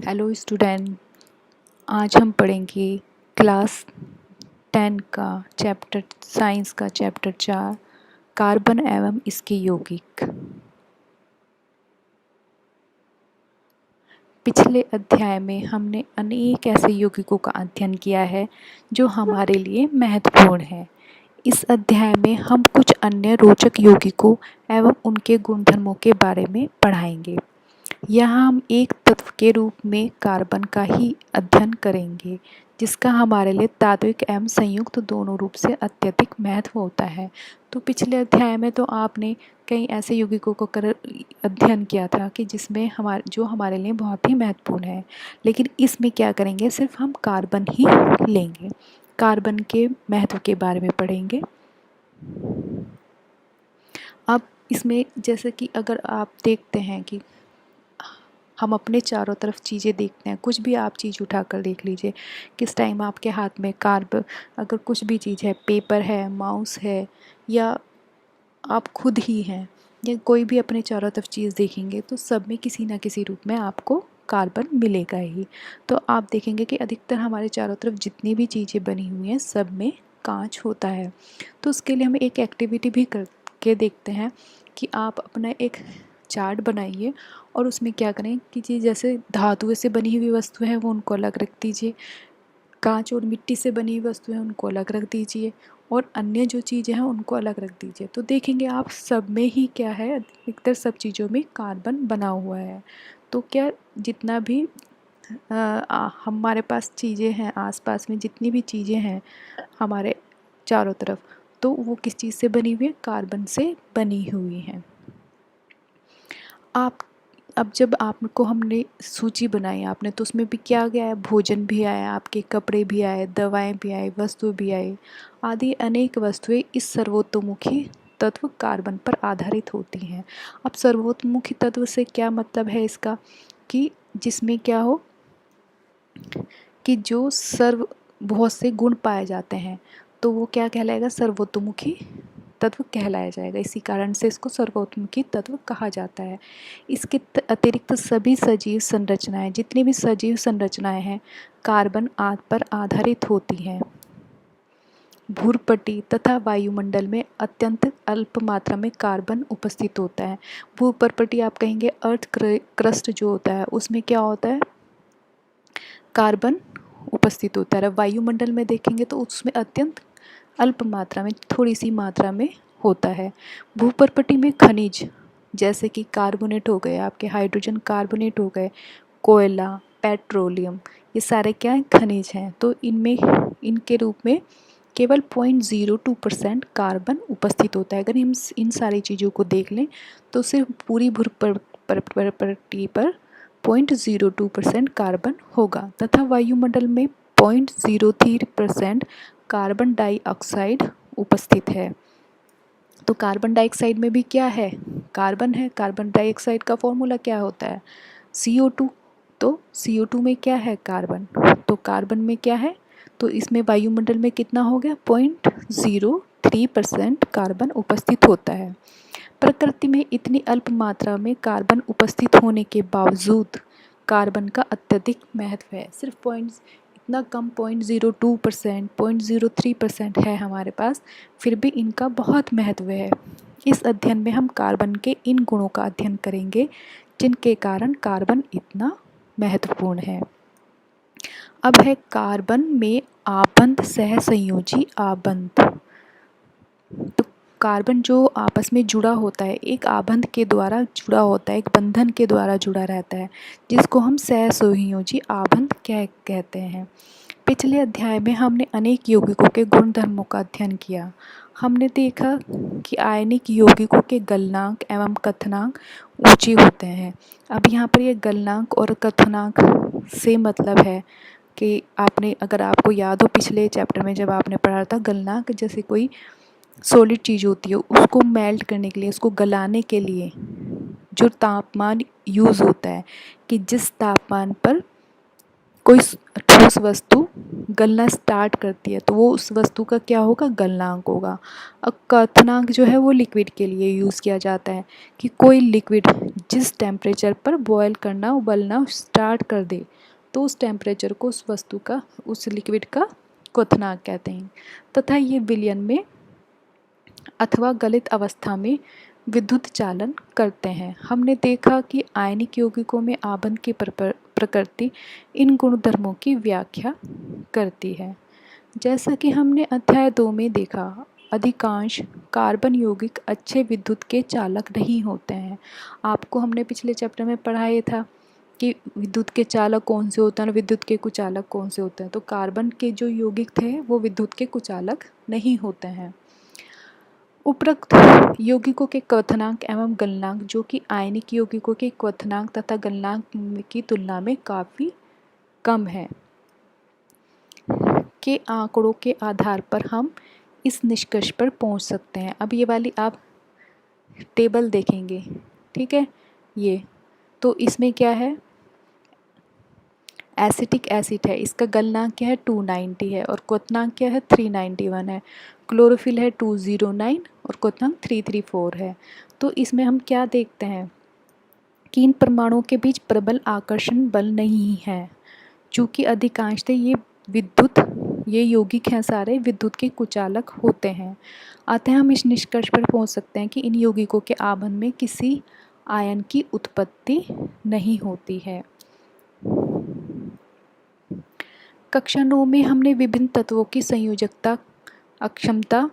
Hello student, आज हम पढ़ेंगे क्लास 10 का चैप्टर साइंस का चैप्टर 4 कार्बन एवं इसके यौगिक। पिछले अध्याय में हमने अनेक ऐसे यौगिकों का अध्ययन किया है जो हमारे लिए महत्वपूर्ण है। इस अध्याय में हम कुछ अन्य रोचक यौगिकों एवं उनके गुणधर्मों के बारे में पढ़ाएंगे। यहाँ हम एक तत्व के रूप में कार्बन का ही अध्ययन करेंगे, जिसका हमारे लिए तात्विक एवं संयुक्त दोनों रूप से अत्यधिक महत्व होता है। तो पिछले अध्याय में तो आपने कई ऐसे यौगिकों को अध्ययन किया था कि जिसमें हमारे लिए बहुत ही महत्वपूर्ण है, लेकिन इसमें क्या करेंगे, सिर्फ हम कार्बन ही लेंगे, कार्बन के महत्व के बारे में पढ़ेंगे। अब इसमें जैसे कि अगर आप देखते हैं कि हम अपने चारों तरफ चीज़ें देखते हैं, कुछ भी आप चीज़ उठाकर देख लीजिए, किस टाइम आपके हाथ में अगर कुछ भी चीज़ है, पेपर है, माउस है, या आप खुद ही हैं, या कोई भी अपने चारों तरफ चीज़ देखेंगे तो सब में किसी ना किसी रूप में आपको कार्बन मिलेगा ही। तो आप देखेंगे कि अधिकतर हमारे चारों तरफ जितनी भी चीज़ें बनी हुई हैं सब में कांच होता है। तो उसके लिए हम एक एक्टिविटी भी करके देखते हैं कि आप अपना एक चार्ट बनाइए और उसमें क्या करें कि जैसे धातु से बनी हुई वस्तु है वो उनको अलग रख दीजिए, कांच और मिट्टी से बनी हुई वस्तु है उनको अलग रख दीजिए, और अन्य जो चीज़ें हैं उनको अलग रख दीजिए। तो देखेंगे आप सब में ही क्या है, अधिकतर सब चीज़ों में कार्बन बना हुआ है। तो क्या जितना भी हमारे पास चीज़ें हैं, आसपास में जितनी भी चीज़ें हैं हमारे चारों तरफ, तो वो किस चीज़ से बनी हुई है, कार्बन से बनी हुई हैं। अब जब आपको हमने सूची बनाई आपने, तो उसमें भी क्या गया है, भोजन भी आया, आपके कपड़े भी आए, दवाएं भी आई, वस्तु भी आई, आदि अनेक वस्तुएं इस सर्वतोमुखी तत्व कार्बन पर आधारित होती हैं। अब सर्वतोमुखी तत्व से क्या मतलब है इसका, कि जिसमें क्या हो कि जो बहुत से गुण पाए जाते हैं, तो वो क्या कहलाएगा, सर्वतोमुखी तत्व कहलाया जाएगा। इसी कारण से इसको सर्वतोमुखी तत्व कहा जाता है। इसके अतिरिक्त सभी सजीव संरचनाएं, जितनी भी सजीव संरचनाएं हैं, कार्बन पर आधारित होती हैं। भूपर्पटी तथा वायुमंडल में अत्यंत अल्प मात्रा में कार्बन उपस्थित होता है। भूपर्पटी आप कहेंगे अर्थ क्रस्ट जो होता है उसमें क्या होता है, कार्बन उपस्थित होता है। वायुमंडल में देखेंगे तो उसमें अत्यंत अल्प मात्रा में, थोड़ी सी मात्रा में होता है। भूपर्पटी में खनिज जैसे कि कार्बोनेट हो गए, आपके हाइड्रोजन कार्बोनेट हो गए, कोयला, पेट्रोलियम, ये सारे क्या हैं, खनिज हैं। तो इनके रूप में केवल 0.02% कार्बन उपस्थित होता है। अगर हम इन सारी चीज़ों को देख लें तो सिर्फ पूरी भूपर्पटी पर 0.02% कार्बन होगा, तथा वायुमंडल में 0.03% कार्बन डाइऑक्साइड उपस्थित है। तो कार्बन डाइऑक्साइड में भी क्या है, कार्बन है। कार्बन डाइऑक्साइड का फॉर्मूला क्या होता है, CO2। तो CO2 में क्या है, कार्बन। तो कार्बन में क्या है, तो इसमें वायुमंडल में कितना हो गया, 0.03% कार्बन उपस्थित होता है। प्रकृति में इतनी अल्प मात्रा में कार्बन उपस्थित होने के बावजूद कार्बन का अत्यधिक महत्व है। सिर्फ इतना कम 0.02%, 0.03% है हमारे पास, फिर भी इनका बहुत महत्व है। इस अध्ययन में हम कार्बन के इन गुणों का अध्ययन करेंगे जिनके कारण कार्बन इतना महत्वपूर्ण है। अब है कार्बन में आबंध सहसंयोजी आबंध। तो कार्बन जो आपस में जुड़ा होता है, एक आबंध के द्वारा जुड़ा होता है, एक बंधन के द्वारा जुड़ा रहता है, जिसको हम सहसंयोजी आबंध कहते हैं। पिछले अध्याय में हमने अनेक यौगिकों के गुणधर्मों का अध्ययन किया। हमने देखा कि आयनिक यौगिकों के गलनांक एवं कथनांक ऊंचे होते हैं। अब यहाँ पर ये गलनांक और कथनांक से मतलब है कि अगर आपको याद हो पिछले चैप्टर में जब आपने पढ़ा था, गलनांक जैसे कोई सॉलिड चीज़ होती है, उसको मेल्ट करने के लिए, उसको गलाने के लिए जो तापमान यूज़ होता है, कि जिस तापमान पर कोई ठोस वस्तु गलना स्टार्ट करती है तो वो उस वस्तु का क्या होगा, गलनांक होगा। अब क्वथनांक जो है वो लिक्विड के लिए यूज़ किया जाता है, कि कोई लिक्विड जिस टेम्परेचर पर बॉयल करना उबलना स्टार्ट कर दे तो उस टेम्परेचर को उस वस्तु का उस लिक्विड का क्वथनांक कहते हैं तथा ये विलयन में अथवा गलित अवस्था में विद्युत चालन करते हैं। हमने देखा कि आयनिक यौगिकों में आबंध की प्रकृति इन गुणधर्मों की व्याख्या करती है। जैसा कि हमने अध्याय 2 में देखा, अधिकांश कार्बन यौगिक अच्छे विद्युत के चालक नहीं होते हैं। आपको हमने पिछले चैप्टर में पढ़ाया था कि विद्युत के चालक कौन से होते हैं और विद्युत के कुचालक कौन से होते हैं। तो कार्बन के जो यौगिक थे वो विद्युत के कुचालक नहीं होते हैं। उपरोक्त यौगिकों के क्वथनांक एवं गलनांक जो कि आयनिक यौगिकों के क्वथनांक तथा गलनांक की तुलना में काफ़ी कम है के आंकड़ों के आधार पर हम इस निष्कर्ष पर पहुंच सकते हैं। अब ये वाली आप टेबल देखेंगे, ठीक है, ये तो इसमें क्या है, एसिटिक एसिड है, इसका गलनांक क्या है 290 है और क्वथनांक क्या है 391 है। क्लोरोफिल है 209 और क्वथनांक 334 है। तो इसमें हम क्या देखते हैं कि इन परमाणुओं के बीच प्रबल आकर्षण बल नहीं है, चूँकि अधिकांशतः ये यौगिक हैं सारे विद्युत के कुचालक होते हैं। अतः हम इस निष्कर्ष पर पहुंच सकते हैं कि इन यौगिकों के आबंध में किसी आयन की उत्पत्ति नहीं होती है। कक्षा 9 में हमने विभिन्न तत्वों की संयोजकता, अक्षमता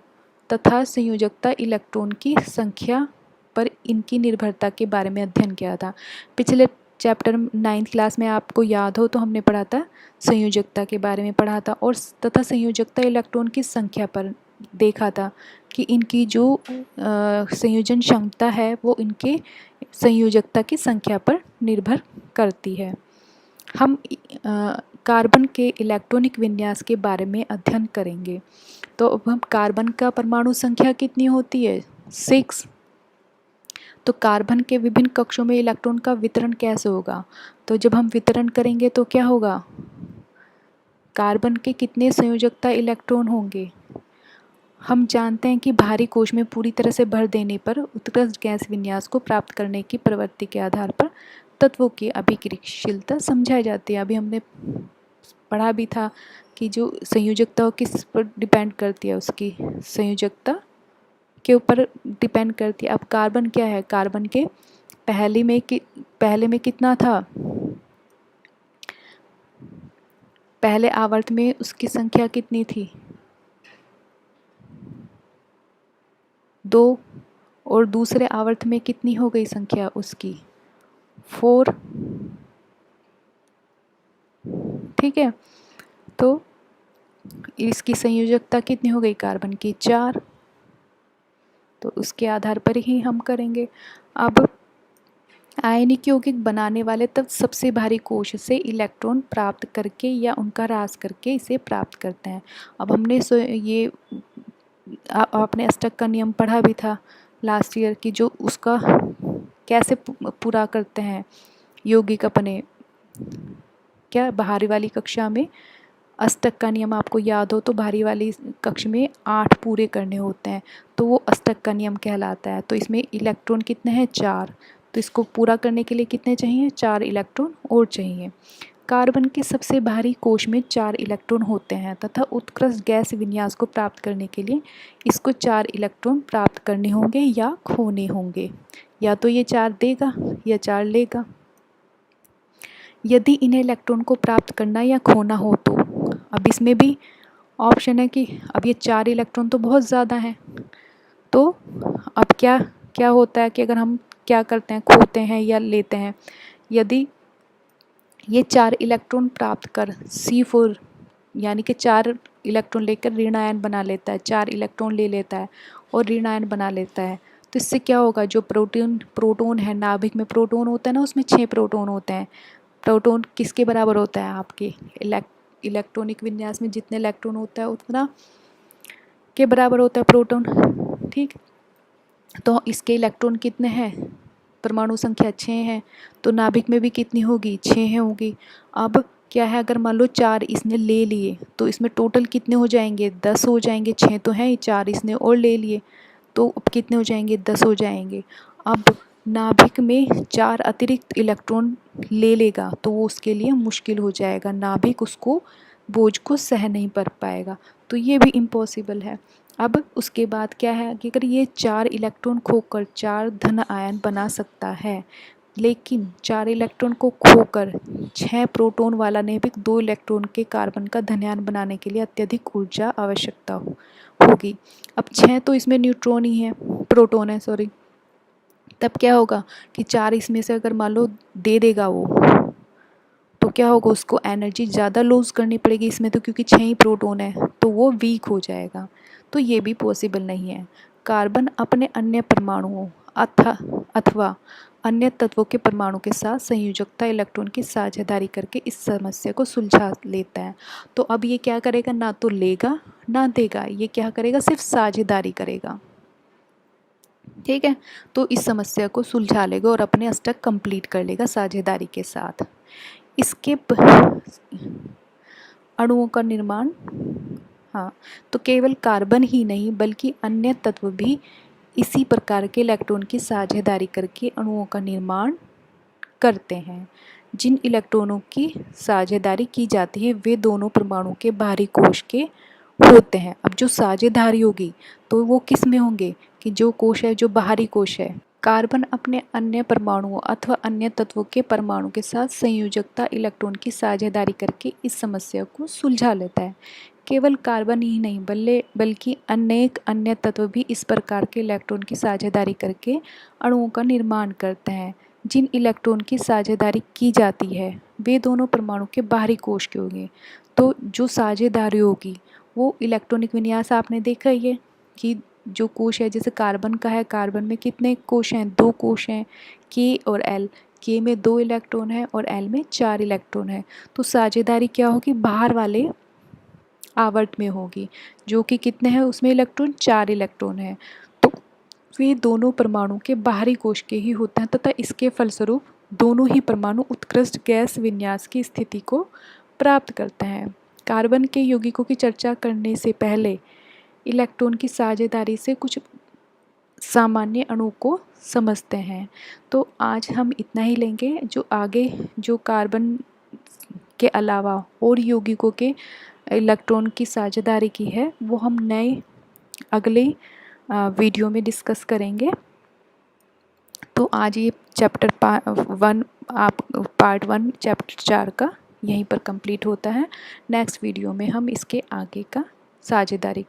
तथा संयोजकता इलेक्ट्रॉन की संख्या पर इनकी निर्भरता के बारे में अध्ययन किया था। पिछले चैप्टर 9th क्लास में आपको याद हो तो हमने पढ़ा था संयोजकता के बारे में पढ़ा था और तथा संयोजकता इलेक्ट्रॉन की संख्या पर देखा था कि इनकी जो संयोजन क्षमता है वो इनके संयोजकता की संख्या पर निर्भर करती है। हम कार्बन के इलेक्ट्रॉनिक विन्यास के बारे में अध्ययन करेंगे। तो अब हम कार्बन का परमाणु संख्या कितनी होती है 6। तो कार्बन के विभिन्न कक्षों में इलेक्ट्रॉन का वितरण कैसे होगा, तो जब हम वितरण करेंगे तो क्या होगा, कार्बन के कितने संयोजकता इलेक्ट्रॉन होंगे। हम जानते हैं कि भारी कोश में पूरी तरह से भर देने पर उत्कृष्ट गैस विन्यास को प्राप्त करने की प्रवृत्ति के आधार पर तत्वों की अभिक्रियाशीलता समझाई जाती है। अभी हमने पढ़ा भी था कि जो संयोजकता किस पर डिपेंड करती है, उसकी संयोजकता के ऊपर डिपेंड करती है। अब कार्बन क्या है, कार्बन के पहले में कितना था, पहले आवर्त में उसकी संख्या कितनी थी 2 और दूसरे आवर्त में कितनी हो गई संख्या उसकी 4, ठीक है। तो इसकी संयोजकता कितनी हो गई कार्बन की 4। तो उसके आधार पर ही हम करेंगे। अब आयनिक यौगिक बनाने वाले तब सबसे भारी कोश से इलेक्ट्रॉन प्राप्त करके या उनका ह्रास करके इसे प्राप्त करते हैं। अब हमने ये आपने अष्टक का नियम पढ़ा भी था लास्ट ईयर की, जो उसका कैसे पूरा करते हैं यौगिक अपने, क्या बाहरी वाली कक्षा में अष्टक का नियम आपको याद हो तो बाहरी वाली कक्षा में 8 पूरे करने होते हैं, तो वो अष्टक का नियम कहलाता है। तो इसमें इलेक्ट्रॉन कितने हैं 4, तो इसको पूरा करने के लिए कितने चाहिए 4 इलेक्ट्रॉन और चाहिए। कार्बन के सबसे भारी कोश में 4 इलेक्ट्रॉन होते हैं तथा उत्कृष्ट गैस विन्यास को प्राप्त करने के लिए इसको 4 इलेक्ट्रॉन प्राप्त करने होंगे या खोने होंगे, या तो ये 4 देगा या 4 लेगा। यदि इन्हें इलेक्ट्रॉन को प्राप्त करना या खोना हो तो अब इसमें भी ऑप्शन है कि अब ये 4 इलेक्ट्रॉन तो बहुत ज़्यादा हैं, तो अब क्या होता है कि अगर हम क्या करते हैं, खोते हैं या लेते हैं। यदि ये 4 इलेक्ट्रॉन प्राप्त कर C4 यानी कि 4 इलेक्ट्रॉन लेकर ऋण आयन बना लेता है, 4 इलेक्ट्रॉन ले लेता है और ऋण आयन बना लेता है, तो इससे क्या होगा, जो प्रोटॉन है, नाभिक में प्रोटॉन होता है ना, उसमें 6 प्रोटॉन होते हैं। प्रोटॉन किसके बराबर होता है, आपके इलेक्ट्रॉनिक विन्यास में जितने इलेक्ट्रॉन होता है उतना के बराबर होता है प्रोटॉन, ठीक। तो इसके इलेक्ट्रॉन कितने हैं, परमाणु संख्या 6 है, तो नाभिक में भी कितनी होगी 6 होगी। अब क्या है, अगर मान लो 4 इसने ले लिए तो इसमें टोटल कितने हो जाएंगे 10 हो जाएंगे, 6 तो हैं, 4 इसने और ले लिए तो अब कितने हो जाएंगे 10 हो जाएंगे। अब नाभिक में 4 अतिरिक्त इलेक्ट्रॉन ले लेगा तो वो उसके लिए मुश्किल हो जाएगा, नाभिक उसको बोझ को सह नहीं कर पाएगा, तो ये भी इम्पॉसिबल है। अब उसके बाद क्या है कि अगर ये 4 इलेक्ट्रॉन खोकर 4 धन आयन बना सकता है, लेकिन 4 इलेक्ट्रॉन को खोकर 6 प्रोटॉन वाला नाभिक 2 इलेक्ट्रॉन के कार्बन का धनायन बनाने के लिए अत्यधिक ऊर्जा आवश्यकता होगी। अब 6 तो इसमें न्यूट्रॉन ही है, प्रोटॉन है सॉरी। तब क्या होगा कि 4 इसमें से अगर मान लो दे देगा वो, तो क्या होगा, उसको एनर्जी ज़्यादा लूज़ करनी पड़ेगी इसमें, तो क्योंकि 6 ही प्रोटॉन है तो वो वीक हो जाएगा, तो ये भी पॉसिबल नहीं है। कार्बन अपने अन्य परमाणुओं अथवा अन्य तत्वों के परमाणु के साथ संयोजकता इलेक्ट्रॉन की साझेदारी करके इस समस्या को सुलझा लेता है। तो अब ये क्या करेगा, ना तो लेगा ना देगा, ये क्या करेगा, सिर्फ साझेदारी करेगा। ठीक है, तो इस समस्या को सुलझा लेगा और अपने अष्टक कंप्लीट कर लेगा साझेदारी के साथ। इसके अणुओं का निर्माण, हाँ, तो केवल कार्बन ही नहीं बल्कि अन्य तत्व भी इसी प्रकार के इलेक्ट्रॉन की साझेदारी करके अणुओं का निर्माण करते हैं। जिन इलेक्ट्रॉनों की साझेदारी की जाती है वे दोनों परमाणु के बाहरी कोश के होते हैं। अब जो साझेदारी होगी तो वो किस में होंगे, कि जो कोश है, जो बाहरी कोश है। कार्बन अपने अन्य परमाणुओं अथवा अन्य तत्वों के परमाणु के साथ संयोजकता इलेक्ट्रॉन की साझेदारी करके इस समस्या को सुलझा लेता है। केवल कार्बन ही नहीं बल्कि अनेक अन्य तत्व भी इस प्रकार के इलेक्ट्रॉन की साझेदारी करके अणुओं का निर्माण करते हैं। जिन इलेक्ट्रॉन की साझेदारी की जाती है वे दोनों परमाणु के बाहरी कोश के होंगे। तो जो साझेदारी होगी वो इलेक्ट्रॉनिक विन्यास आपने देखा ही है कि जो कोश है, जैसे कार्बन का है, कार्बन में कितने कोश हैं, 2 कोश हैं, के और एल। के में 2 इलेक्ट्रॉन है और एल में 4 इलेक्ट्रॉन है। तो साझेदारी क्या होगी, बाहर वाले आवर्त में होगी, जो कि कितने हैं उसमें इलेक्ट्रॉन, 4 इलेक्ट्रॉन है। तो वे दोनों परमाणु के बाहरी कोश के ही होते हैं तथा इसके फलस्वरूप दोनों ही परमाणु उत्कृष्ट गैस विन्यास की स्थिति को प्राप्त करते हैं। कार्बन के यौगिकों की चर्चा करने से पहले इलेक्ट्रॉन की साझेदारी से कुछ सामान्य अणु को समझते हैं। तो आज हम इतना ही लेंगे, जो आगे जो कार्बन के अलावा और यौगिकों के इलेक्ट्रॉन की साझेदारी की है वो हम नए अगले वीडियो में डिस्कस करेंगे। तो आज ये पार्ट 1 चैप्टर 4 का यहीं पर कंप्लीट होता है। नेक्स्ट वीडियो में हम इसके आगे का साझेदारी